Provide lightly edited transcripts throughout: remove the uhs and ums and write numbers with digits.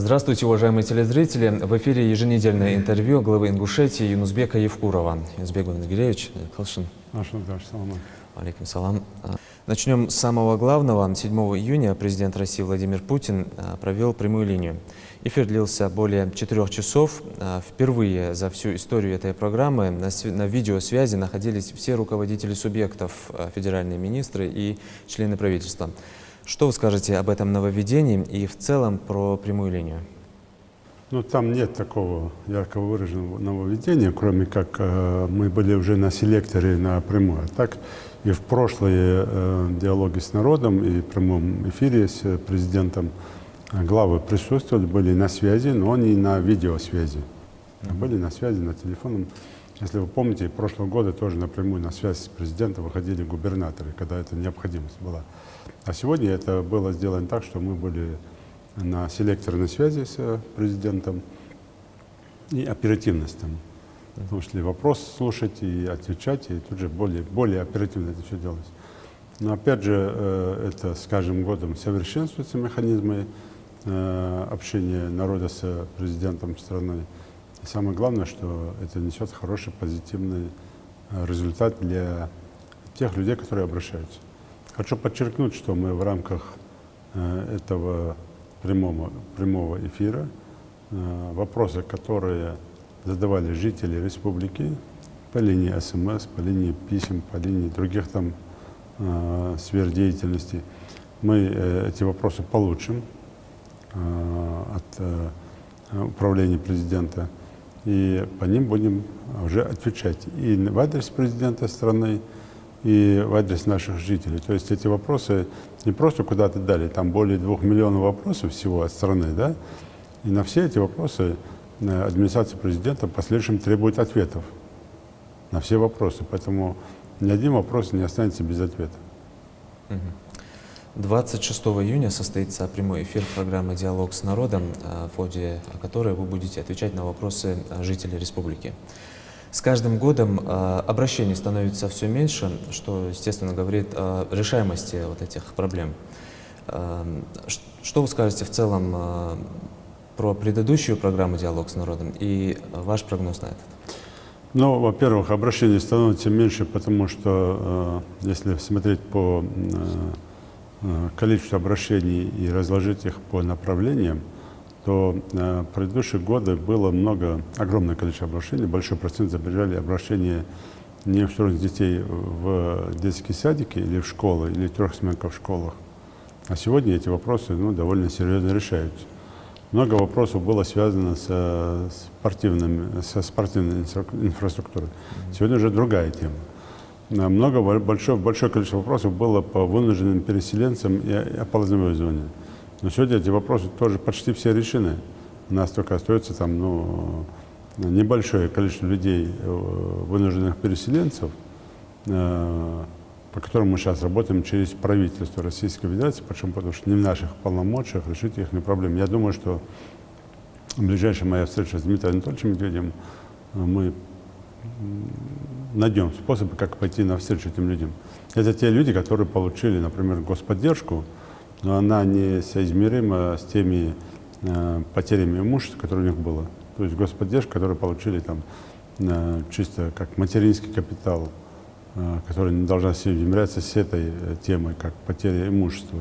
Здравствуйте, уважаемые телезрители. В эфире еженедельное интервью главы Ингушетии Юнусбека Евкурова. Юнусбек Нагиревич, Калшин. Алейкум салам. Начнем с самого главного. 7 июня президент России Владимир Путин провел прямую линию. Эфир длился более 4 часов. Впервые за всю историю этой программы на видеосвязи находились все руководители субъектов, федеральные министры и члены правительства. Что вы скажете об этом нововведении и в целом про прямую линию? Ну, там нет такого ярко выраженного нововведения, кроме как мы были уже на селекторе на прямой. Так и в прошлые диалоги с народом и в прямом эфире с президентом главы присутствовали, были на связи, но не на видеосвязи. Были на связи, на телефоном. Если вы помните, прошлого года тоже напрямую на связь с президентом выходили губернаторы, когда эта необходимость была. А сегодня это было сделано так, что мы были на селекторной связи с президентом и оперативность там. В том числе вопрос слушать и отвечать, и тут же более оперативно это все делалось. Но опять же, это с каждым годом совершенствуются механизмы общения народа с президентом страны. И самое главное, что это несет хороший, позитивный результат для тех людей, которые обращаются. Хочу подчеркнуть, что мы в рамках этого прямого эфира вопросы, которые задавали жители республики по линии СМС, по линии писем, по линии других там сфер деятельности, мы эти вопросы получим от управления президента, и по ним будем уже отвечать и в адрес президента страны, и в адрес наших жителей. То есть эти вопросы не просто куда-то дали, там более 2 миллионов вопросов всего от страны, да, и на все эти вопросы администрация президента в последующем требует ответов на все вопросы, поэтому ни один вопрос не останется без ответа. 26 июня состоится прямой эфир программы «Диалог с народом», в ходе которой вы будете отвечать на вопросы жителей республики. С каждым годом обращений становится все меньше, что, естественно, говорит о решаемости вот этих проблем. Что вы скажете в целом про предыдущую программу «Диалог с народом» и ваш прогноз на это? Ну, во-первых, обращений становится меньше, потому что, если смотреть по количеству обращений и разложить их по направлениям, то в предыдущие годы было огромное количество обращений, большой процент забежали обращения неустроенных детей в детские садики или в школы, или трехсменках в школах. А сегодня эти вопросы довольно серьезно решаются. Много вопросов было связано со спортивной инфраструктурой. Сегодня уже другая тема. Большое количество вопросов было по вынужденным переселенцам и оползневой зоне. Но сегодня эти вопросы тоже почти все решены. У нас только остается там, небольшое количество людей, вынужденных переселенцев, по которым мы сейчас работаем через правительство Российской Федерации, потому что не в наших полномочиях решить их проблемы. Я думаю, что ближайшая моя встреча с Дмитрием Анатольевичем Медведевым, мы найдем способы, как пойти навстречу этим людям. Это те люди, которые получили, например, господдержку, но она не соизмерима с теми потерями имущества, которые у них было. То есть господдержка, которую получили там чисто как материнский капитал, который не должна соизмеряться с этой темой, как потеря имущества.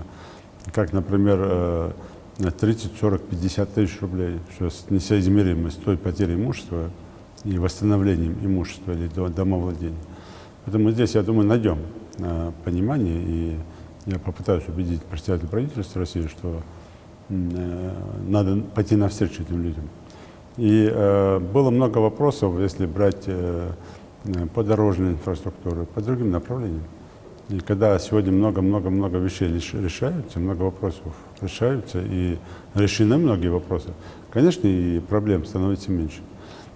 Как, например, 30, 40, 50 тысяч рублей, что несоизмеримо с той потерей имущества и восстановлением имущества или домовладения. Поэтому здесь, я думаю, найдем понимание, и я попытаюсь убедить представителей правительства России, что надо пойти навстречу этим людям. И было много вопросов, если брать по дорожной инфраструктуре, по другим направлениям. И когда сегодня много вещей решаются, много вопросов решаются, и решены многие вопросы, конечно, и проблем становится меньше.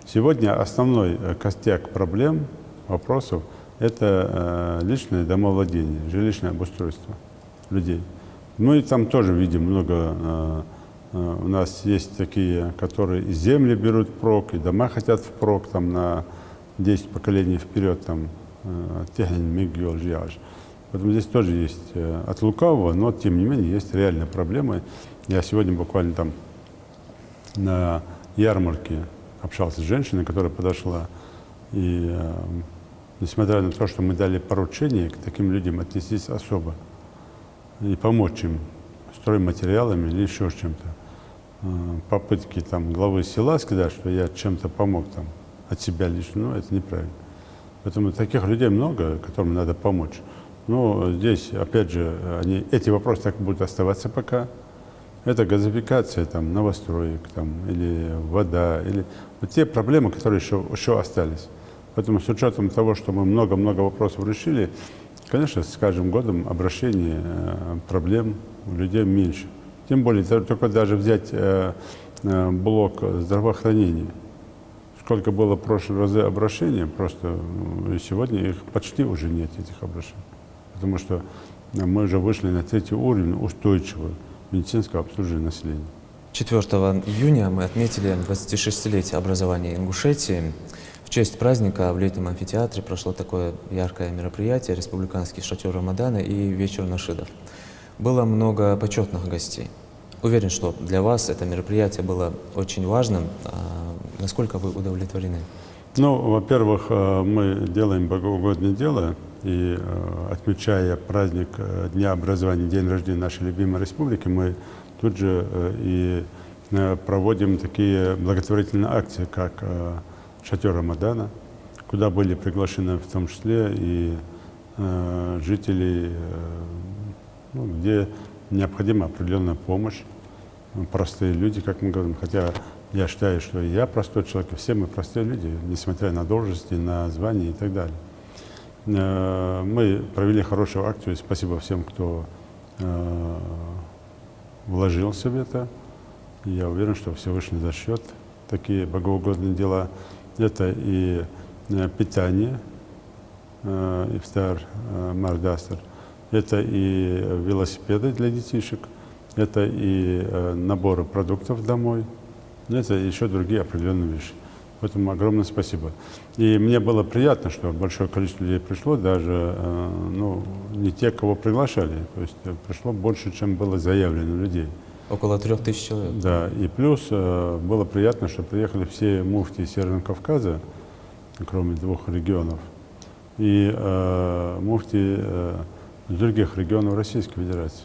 Сегодня основной костяк проблем, вопросов – это личное домовладение, жилищное обустройство людей. Мы там тоже видим много. У нас есть такие, которые и земли берут впрок, и дома хотят впрок там, на 10 поколений вперед. Поэтому здесь тоже есть от лукавого, но тем не менее есть реальные проблемы. Я сегодня буквально там на ярмарке общался с женщиной, которая подошла, и несмотря на то, что мы дали поручение, к таким людям отнестись особо и помочь им стройматериалами или еще с чем-то. Попытки там главы села сказать, что я чем-то помог там от себя лично, ну, это неправильно. Поэтому таких людей много, которым надо помочь. Но здесь, опять же, эти вопросы так будут оставаться пока. Это газификация там, новостроек там, или вода, или вот те проблемы, которые еще остались. Поэтому с учетом того, что мы много-много вопросов решили, конечно, с каждым годом обращений, проблем у людей меньше. Тем более, только даже взять блок здравоохранения. Сколько было в прошлые разы обращений, просто и сегодня их почти уже нет, этих обращений. Потому что мы уже вышли на третий уровень устойчивого медицинского обслуживания населения. 4 июня мы отметили 26-летие образования Ингушетии. В честь праздника в летнем амфитеатре прошло такое яркое мероприятие — республиканский шатер Рамадана и вечер нашидов. Было много почетных гостей. Уверен, что для вас это мероприятие было очень важным. Насколько вы удовлетворены? Ну, во-первых, мы делаем богоугодное дело, и отмечая праздник Дня образования, день рождения нашей любимой республики, мы тут же и проводим такие благотворительные акции, как шатер Рамадана, куда были приглашены в том числе и жители, ну, где необходима определенная помощь, простые люди, как мы говорим, хотя я считаю, что и я простой человек, и все мы простые люди, несмотря на должности, на звания и так далее. Мы провели хорошую акцию, спасибо всем, кто вложился в это. И я уверен, что Всевышний за счет такие богоугодные дела. Это и питание, ифтар, мардастер, это и велосипеды для детишек, это и наборы продуктов домой, это и еще другие определенные вещи. Поэтому огромное спасибо. И мне было приятно, что большое количество людей пришло, даже ну, не те, кого приглашали. То есть пришло больше, чем было заявлено людей. Около 3000 человек. Да, и плюс было приятно, что приехали все муфтии Северного Кавказа, кроме 2 регионов, и муфтии из других регионов Российской Федерации.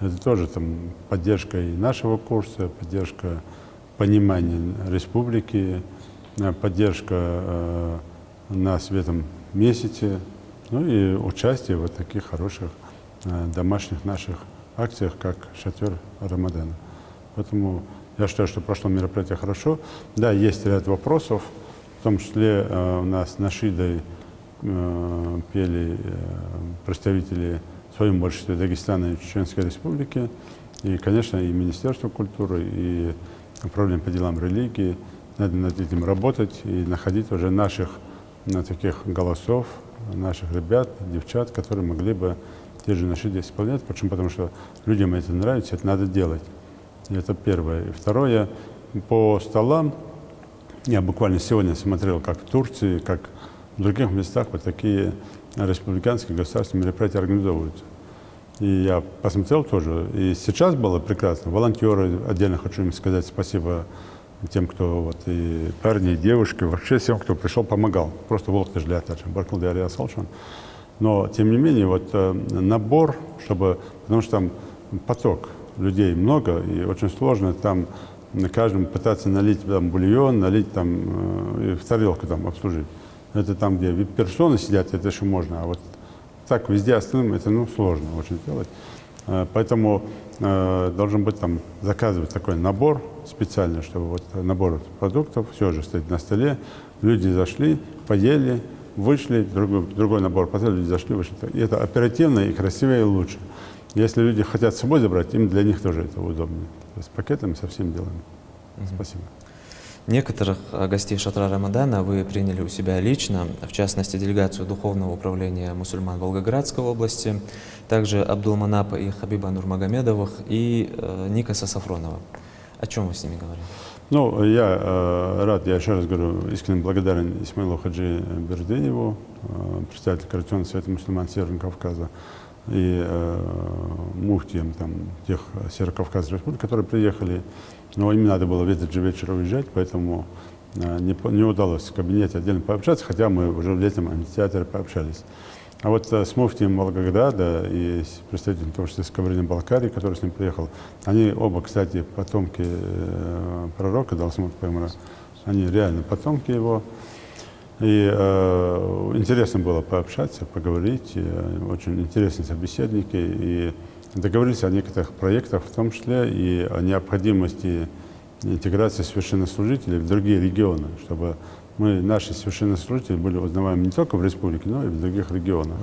Это тоже там поддержка и нашего курса, поддержка понимания республики, поддержка нас в этом месяце, ну и участие в вот таких хороших домашних наших акциях, как шатер Рамадана. Поэтому я считаю, что прошло мероприятие хорошо. Да, есть ряд вопросов, в том числе у нас нашидой пели представители в своем большинстве Дагестана и Чеченской Республики, и, конечно, и Министерство культуры, и Управление по делам религии. Надо над этим работать и находить уже наших таких голосов, наших ребят, девчат, которые могли бы те же нашиды исполнять. Почему? Потому что людям это нравится, это надо делать. И это первое. И второе, по столам, я буквально сегодня смотрел, как в Турции, как в других местах вот такие республиканские государственные мероприятия организовываются. И я посмотрел тоже, и сейчас было прекрасно. Волонтеры, отдельно хочу им сказать спасибо тем, кто, вот, и парни, и девушки, вообще всем, кто пришел, помогал. Просто волк для Баркалдиария Салшан. Но, тем не менее, вот набор, чтобы, потому что там поток людей много, и очень сложно там на каждом пытаться налить там бульон, налить там, и в тарелку там обслужить. Это там, где вип-персоны сидят, это еще можно, а вот так везде остальным это, ну, сложно очень делать. Поэтому должен быть там, заказывать такой набор специальный, чтобы вот набор продуктов, все уже стоит на столе, люди зашли, поели, вышли, другой набор, потом люди зашли, вышли. И это оперативно и красиво, и лучше. Если люди хотят с собой забрать, им для них тоже это удобно. То есть пакетами совсем делаем. Спасибо. Некоторых гостей шатра Рамадана вы приняли у себя лично, в частности, делегацию Духовного управления мусульман Волгоградской области, также Абдулманапа и Хабиба Нурмагомедовых и Никаса Сафронова. О чем вы с ними говорили? Ну, я рад, я еще раз говорю, искренне благодарен Исмаилу Хаджи Бердыеву, председателю Координационного совета мусульман Северного Кавказа, и муфтием там, тех северокавказских республик, которые приехали. Но им надо было в этот же вечер уезжать, поэтому не удалось в кабинете отдельно пообщаться, хотя мы уже в летнем амфитеатре пообщались. А вот с муфтием Волгограда и с представителем того, что из Кабардино-Балкарии, который с ним приехал, они оба, кстати, потомки пророка Далсмута Пайгамбара, они реально потомки его. И интересно было пообщаться, поговорить, очень интересные собеседники, и договорились о некоторых проектах, в том числе и о необходимости интеграции священнослужителей в другие регионы, чтобы наши священнослужители были узнаваемы не только в республике, но и в других регионах.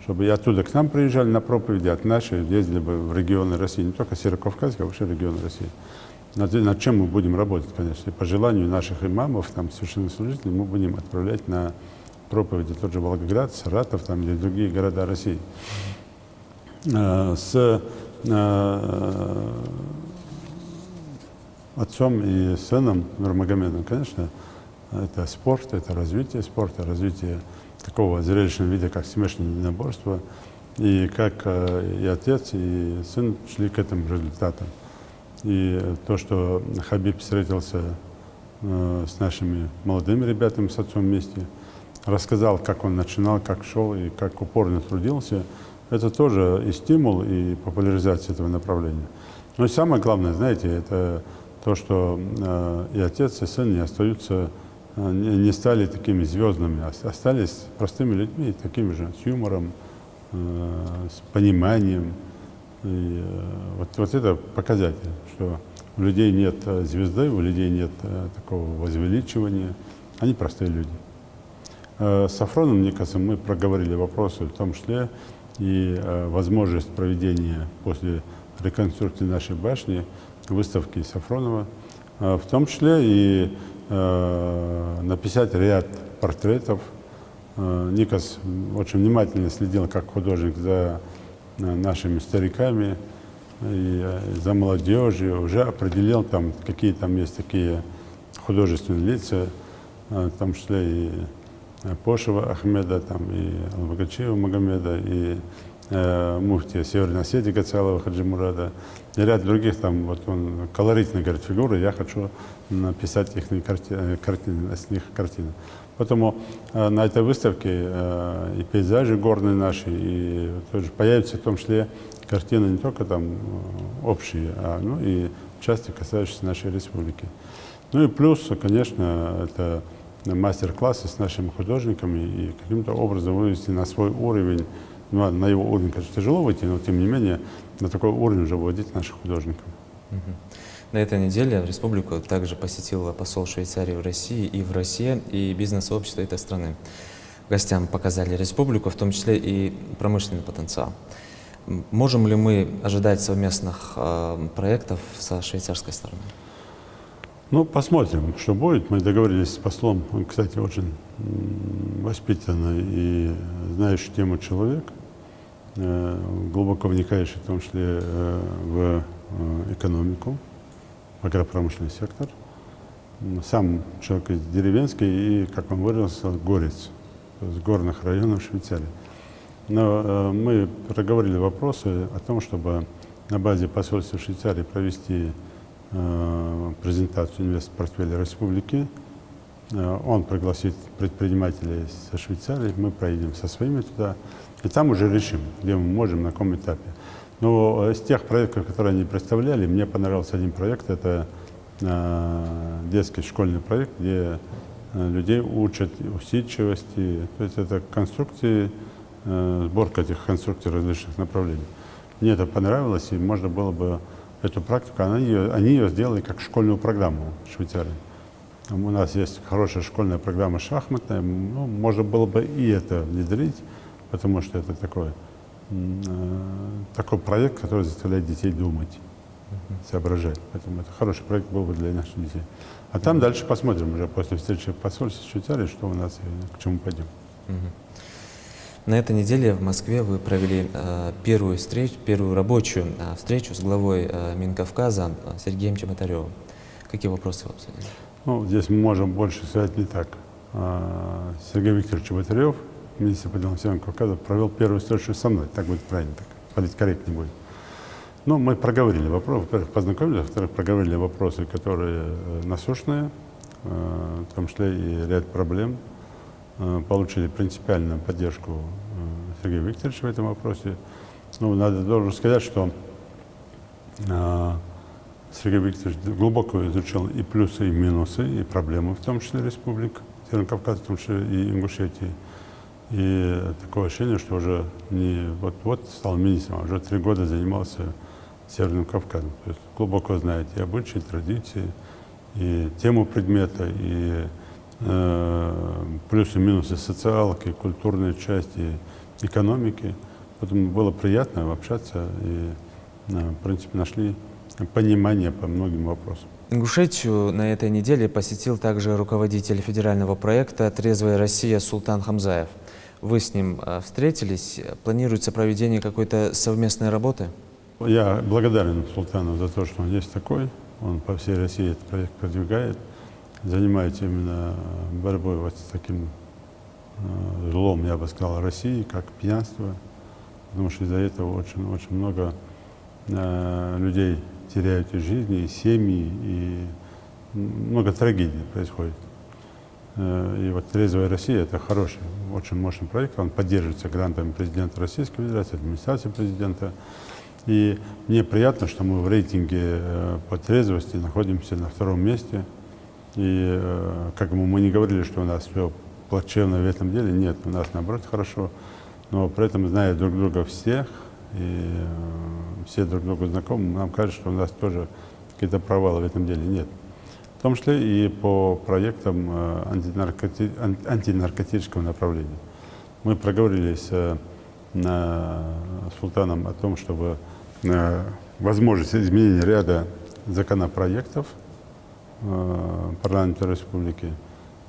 Чтобы и оттуда к нам приезжали на проповеди, от наших ездили бы в регионы России, не только Северокавказские, а вообще регионы России. Над чем мы будем работать, конечно. И по желанию наших имамов, там, священнослужителей, мы будем отправлять на проповеди тот же Волгоград, Саратов там, или другие города России. С отцом и сыном Нурмагомедом, конечно, это спорт, это развитие спорта, развитие такого зрелищного вида, как смешанное единоборство. И как и отец, и сын шли к этому результату. И то, что Хабиб встретился с нашими молодыми ребятами, с отцом вместе, рассказал, как он начинал, как шел и как упорно трудился, это тоже и стимул, и популяризация этого направления. Но и самое главное, знаете, это то, что и отец, и сын не остаются, не стали такими звездными, а остались простыми людьми, такими же, с юмором, с пониманием. И вот это показатель, что у людей нет звезды, у людей нет такого возвеличивания, они простые люди. С Сафроном, мне кажется, мы проговорили вопросы, в том числе и возможность проведения после реконструкции нашей башни выставки Сафронова, в том числе и написать ряд портретов. Никас очень внимательно следил как художник за нашими стариками и за молодежью, уже определил там, какие там есть такие художественные лица, в том числе и Пошева Ахмеда, там, и Албагачиева Магомеда, и муфтия Северной Осетии Гацалова Хаджи Мурада, и ряд других, там, вот он колоритные, говорит, фигуры, я хочу написать их картины, с них картины. Поэтому на этой выставке и пейзажи горные наши, и тоже появятся в том числе картины не только там общие, ну и части, касающиеся нашей республики. Ну и плюс, конечно, это мастер-классы с нашими художниками и каким-то образом вывести на свой уровень, ну, на его уровень, конечно, тяжело выйти, но тем не менее на такой уровень уже выводить наших художников. На этой неделе республику также посетил посол Швейцарии в России и бизнес-сообщество этой страны. Гостям показали республику, в том числе и промышленный потенциал. Можем ли мы ожидать совместных проектов со швейцарской стороной? Ну, посмотрим, что будет. Мы договорились с послом, он, кстати, очень воспитанный и знающий тему человек, глубоко вникающий в том числе в экономику, в агропромышленный сектор. Сам человек из деревенский и, как он выразился, горец, с горных районов Швейцарии. Но мы проговорили вопросы о том, чтобы на базе посольства Швейцарии провести презентацию инвестпортфеля республики. Он пригласит предпринимателей со Швейцарии, мы проедем со своими туда, и там уже решим, где мы можем, на каком этапе. Но из тех проектов, которые они представляли, мне понравился один проект, это детский школьный проект, где людей учат усидчивости, то есть это конструкции, сборка этих конструкций различных направлений. Мне это понравилось, и можно было бы эту практику, они ее сделали как школьную программу в Швейцарии. У нас есть хорошая школьная программа шахматная, ну, можно было бы и это внедрить, потому что это такой проект, который заставляет детей думать, соображать. Поэтому это хороший проект был бы для наших детей. А там дальше посмотрим уже после встречи в посольстве Швейцарии, что у нас и к чему пойдем. На этой неделе в Москве вы провели первую рабочую встречу с главой Минкавказа Сергеем Чеботаревым. Какие вопросы вы обсудили? Ну, здесь мы можем больше сказать не так. Сергей Викторович Чеботарев министр по делам Северного Кавказа, провел первую встречу со мной. Так будет правильно, так политкорректнее будет. Но мы проговорили вопросы, во-первых, познакомились, во-вторых, проговорили вопросы, которые насущные, в том числе и ряд проблем. Получили принципиальную поддержку Сергея Викторовича в этом вопросе. Ну, должен сказать, что Сергей Викторович глубоко изучил и плюсы, и минусы, и проблемы, в том числе республик Северного Кавказа, в том числе и Ингушетии. И такое ощущение, что уже не вот-вот стал министром, а уже 3 года занимался Северным Кавказом. То есть глубоко знает и обычаи, и традиции, и тему предмета, и плюсы и минусы социалки, культурной части, экономики. Поэтому было приятно общаться и, в принципе, нашли понимание по многим вопросам. Ингушетию на этой неделе посетил также руководитель федерального проекта «Трезвая Россия» Султан Хамзаев. Вы с ним встретились? Планируется проведение какой-то совместной работы? Я благодарен Султану за то, что он есть такой. Он по всей России этот проект продвигает, занимается именно борьбой вот с таким злом, я бы сказал, России, как пьянство. Потому что из-за этого очень много людей теряют и жизни, и семьи, и много трагедий происходит. И вот «Трезвая Россия» — это хороший, очень мощный проект. Он поддерживается грантами президента Российской Федерации, администрации президента. И мне приятно, что мы в рейтинге по трезвости находимся на 2-м месте. И как мы не говорили, что у нас все плачевно в этом деле, нет, у нас наоборот хорошо. Но при этом, зная друг друга всех, и все друг другу знакомы, нам кажется, что у нас тоже какие-то провалы в этом деле нет. В том числе и по проектам антинаркотического направления. Мы проговорили с Султаном о том, чтобы возможность изменения ряда законопроектов парламента республики.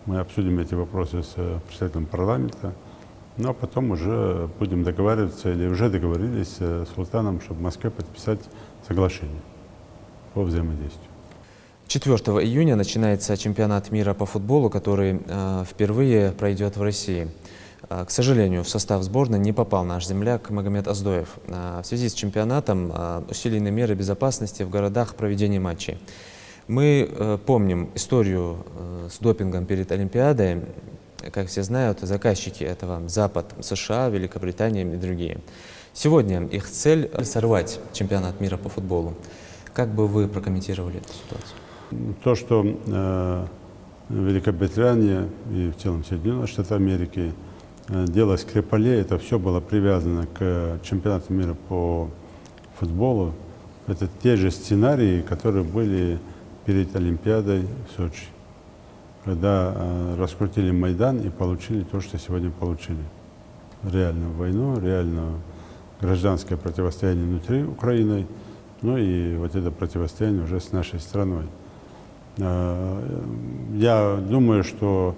Мы обсудим эти вопросы с представителем парламента. Ну, а потом уже будем договариваться, или уже договорились с Султаном, чтобы в Москве подписать соглашение по взаимодействию. 4 июня начинается чемпионат мира по футболу, который впервые пройдет в России. К сожалению, в состав сборной не попал наш земляк Магомед Оздоев. В связи с чемпионатом усилены меры безопасности в городах проведения матчей. Мы помним историю с допингом перед Олимпиадой. Как все знают, заказчики этого Запад, США, Великобритания и другие. Сегодня их цель — сорвать чемпионат мира по футболу. Как бы вы прокомментировали эту ситуацию? То, что Великобритания и в целом Соединенные Штаты Америки дело Скрипалей, это все было привязано к чемпионату мира по футболу. Это те же сценарии, которые были перед Олимпиадой в Сочи, когда раскрутили Майдан и получили то, что сегодня получили. Реальную войну, реальное гражданское противостояние внутри Украины, ну и вот это противостояние уже с нашей страной. Я думаю, что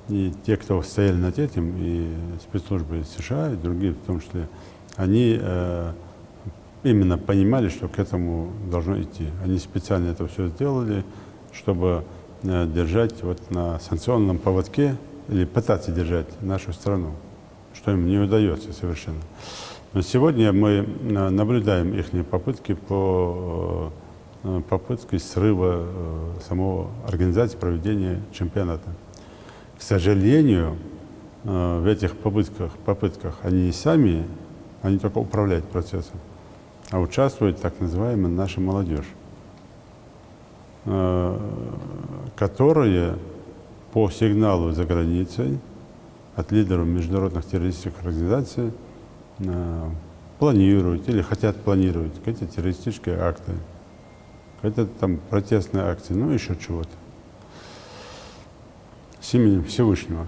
и те, кто стояли над этим, и спецслужбы США, и другие в том числе, они именно понимали, что к этому должно идти. Они специально это все сделали, чтобы держать вот на санкционном поводке или пытаться держать нашу страну, что им не удается совершенно. Но сегодня мы наблюдаем их попытки по попытке срыва самого организации проведения чемпионата. К сожалению, в этих попытках они сами, они только управляют процессом, а участвует так называемая наша молодежь, которые по сигналу за границей от лидеров международных террористических организаций планируют или хотят планировать какие-то террористические акты, какие-то там протестные акции, ну еще чего-то с именем Всевышнего.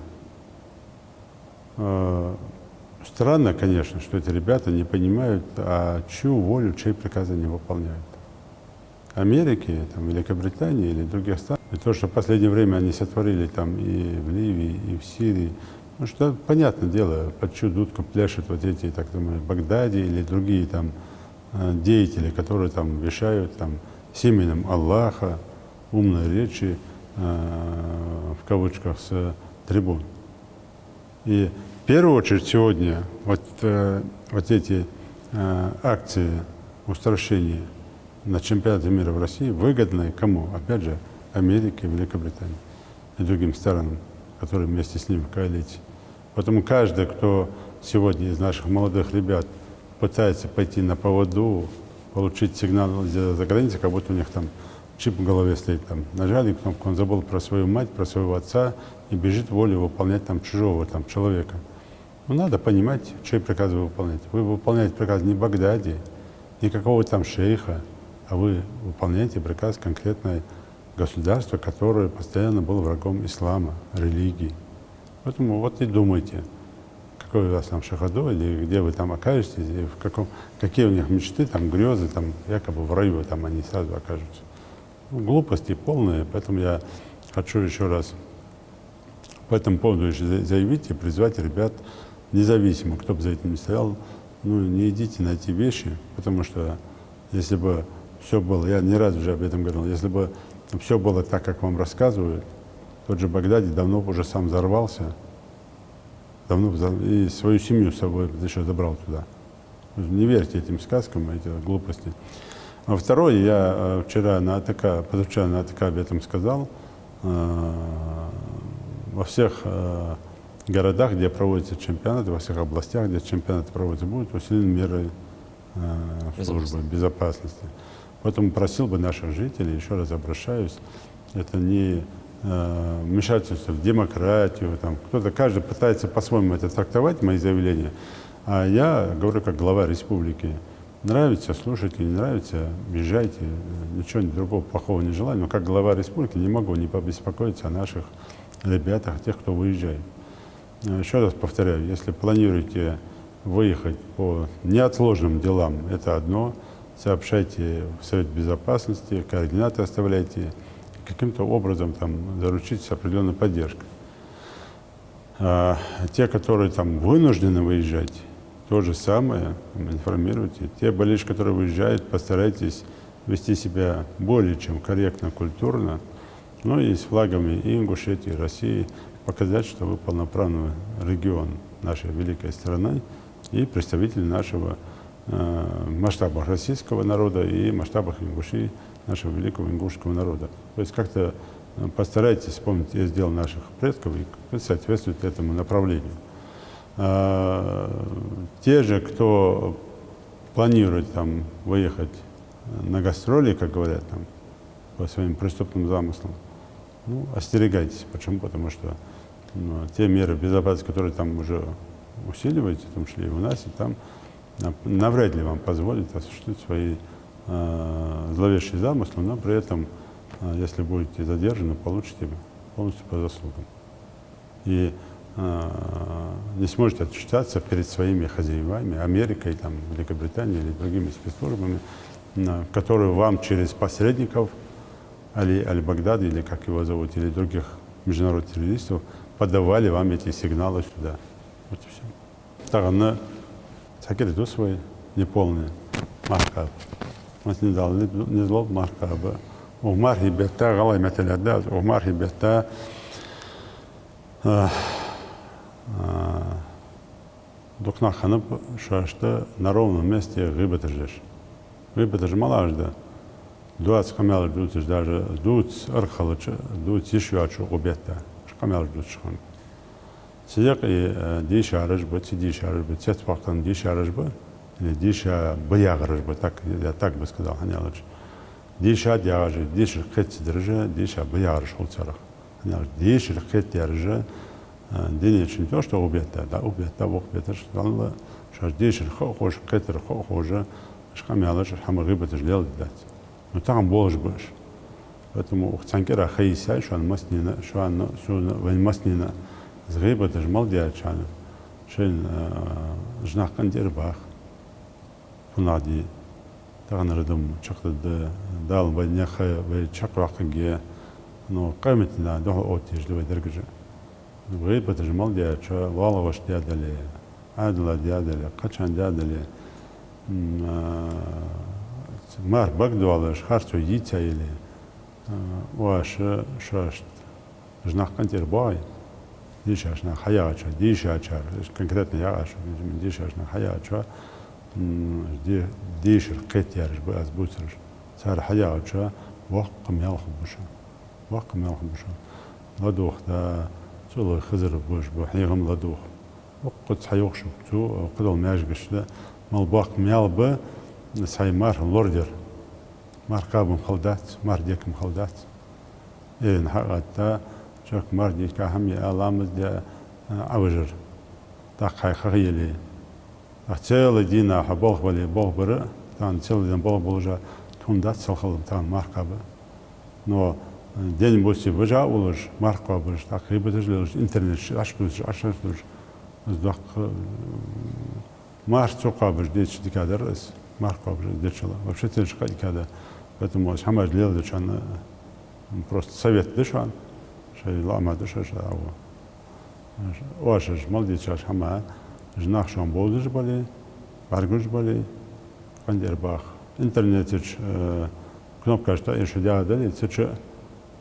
Странно, конечно, что эти ребята не понимают, а чью волю, чьи приказы не выполняют. Америки, там, Великобритании или других стран. И то, что в последнее время они сотворили там и в Ливии, и в Сирии, ну что, понятное дело, под чью дудку пляшут вот эти, так называемые, Багдади или другие там деятели, которые там вещают там с именем Аллаха, умной речи, в кавычках, с трибун. И первую очередь сегодня вот эти акции устрашения на чемпионате мира в России выгодны кому? Опять же, Америке, Великобритании и другим странам, которые вместе с ним в коалиции. Поэтому каждый, кто сегодня из наших молодых ребят пытается пойти на поводу, получить сигнал за границей, как будто у них там чип в голове стоит, там нажали кнопку, он забыл про свою мать, про своего отца и бежит волю выполнять там чужого там человека. Ну, надо понимать, чей приказ вы выполняете. Вы выполняете приказ не Багдади, не какого-то там шейха, а вы выполняете приказ конкретной государства, которое постоянно было врагом ислама, религии. Поэтому вот и думайте, какой у вас там шахаду, или где вы там окажетесь, и какие у них мечты, там грезы, там якобы в раю там они сразу окажутся. Ну, глупости полные, поэтому я хочу еще раз по этому поводу заявить и призвать ребят, независимо, кто бы за этим не стоял, ну, не идите на эти вещи, потому что если бы все было, я не раз уже об этом говорил, если бы все было так, как вам рассказывают, тот же Багдади давно уже сам взорвался, и свою семью с собой еще забрал туда. Не верьте этим сказкам, эти глупости. А второе, я позавчера на АТК об этом сказал, во всех городах, где проводятся чемпионаты, во всех областях, где чемпионаты проводятся, будут усилены меры службы безопасности. Поэтому просил бы наших жителей, еще раз обращаюсь, это не вмешательство в демократию, там, каждый пытается по-своему это трактовать, мои заявления, а я говорю как глава республики. Нравится, слушайте, не нравится, езжайте, ничего другого плохого не желаю, но как глава республики не могу не побеспокоиться о наших ребятах, тех, кто выезжает. Еще раз повторяю, если планируете выехать по неотложным делам, это одно, сообщайте в Совет Безопасности, координаты оставляйте, каким-то образом там заручитесь определенной поддержкой. А те, которые там вынуждены выезжать, то же самое, информируйте. Те болельщики, которые выезжают, постарайтесь вести себя более чем корректно, культурно, ну и с флагами и Ингушетии, и России, показать, что вы полноправный регион нашей великой страны и представитель нашего в масштабах российского народа и масштабах Ингушии, нашего великого ингушского народа. То есть как-то постарайтесь вспомнить издел наших предков и соответствовать этому направлению. Те же, кто планирует там выехать на гастроли, как говорят, там, по своим преступным замыслам, ну, остерегайтесь. Почему? Потому что те меры безопасности, которые там уже усиливаются, в том числе и у нас, и там, навряд ли вам позволят осуществить свои зловещие замыслы, но при этом, если будете задержаны, получите полностью по заслугам. И не сможете отчитаться перед своими хозяевами, Америкой, там, Великобританией или другими спецслужбами, которые вам через посредников, Аль-Багдади, или как его зовут, или других международных террористов, подавали вам эти сигналы сюда. Вот и все. Тағаны сәкелету свой неполный маркаб. Вот не дал, не зло маркаба. Умар хибетта, галай метелядда, умар хибетта. Докна ханып шашты на ровном месте гыбет ждешь. Гыбет жмалажда. 20 камел ждут, даже ждут архалыча, ждут еще отчу убета. Камел ждут шхан. Сидек и диша арышбы, диша арышбы, цвет фактан диша арышбы, или диша бояг арышбы, так я так бы сказал, ханялыч. Диша диажи, диша хетси держи, диша бояг арыш улцарах. Ханялыч, диша хетси держи. День не то, что убета, да, убета, убета, что Allah, что диша хош, хетер хоже, шкамялыч, хамагыбет ждел дать. Но там больше больше. Поэтому ухцанкера хайся, что он маснина, что он вен маснина, сгибет жмал диачана, шен жнах кандирбах, фунади, таган рядом чакта дал ваняха, вай чакраханге, но каметина дохо отиш две дергежа. Сгибет жмал диача, валаваш диадали, адла диадали, качан диадали. Мар багдуалаш, харчу яйца или ваш шашт, жнах кантирбай, дишашна хаяча, дишачар, конкретно я ашу, дишашна хаяча, дишер кетярш бы азбуцрш, цар хаяча, ваккам ялхбуша, ваккам ялхбуша, ладух да цулы хызыр буш, бахнигам ладух, ваккут хайохшук цу, кудал мяжгаш да, мал ваккам ялбы, саймар лордер, маркабым халдат, мардекам халдат, إن حقتها شك مردي كهم يعلم ده أوجر تقى خيالي أحتال دينا حبوخ بالي بوخ برا تان تل دين بوخ بولجا توندات سلخلم تان مركبة نو دين بوسي بجا ولج مركبة بج تقريبا تجلج إنترنت عشرة زدق مارس توقع بج ديش دكادر اس مركبة بج ديش الله вообще تلش قد كذا поэтому حماج ليل دشان просто совет дышан, что лама дыша, что оашаш молдичаш хама, жнах шон болдыш бали, баргуш бали, кандербах. Интернетич кнопка что еще делали, цече,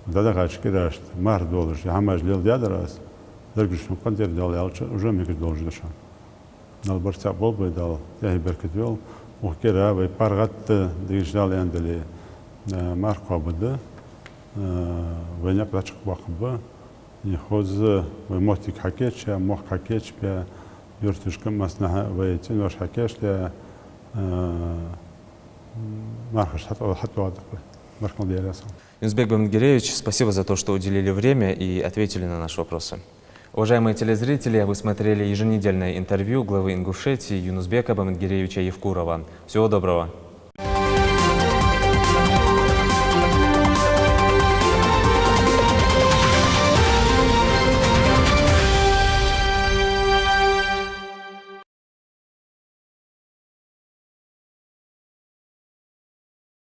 дадагаш кираш, мар долж, хамаш лил дядерас, дергуш кандер делал, уже мне долж дышан. Налбарца бол бы дал, я беркетвел, ухкера, вы паргат дишдал яндали, марко буда. وینک داشت باقی این خوز و موتیک حکیش یا موق حکیش به یورتش کم مثلا و تینوش حکیش ل مرخش حتی واضح مرخم دیراسم. Юнусбек Баймангереевич, спасибо за то, что уделили время и ответили на наши вопросы. Уважаемые телезрители, вы смотрели еженедельное интервью главы Ингушетии Юнусбека Баймангереевича Евкурова. Всего доброго.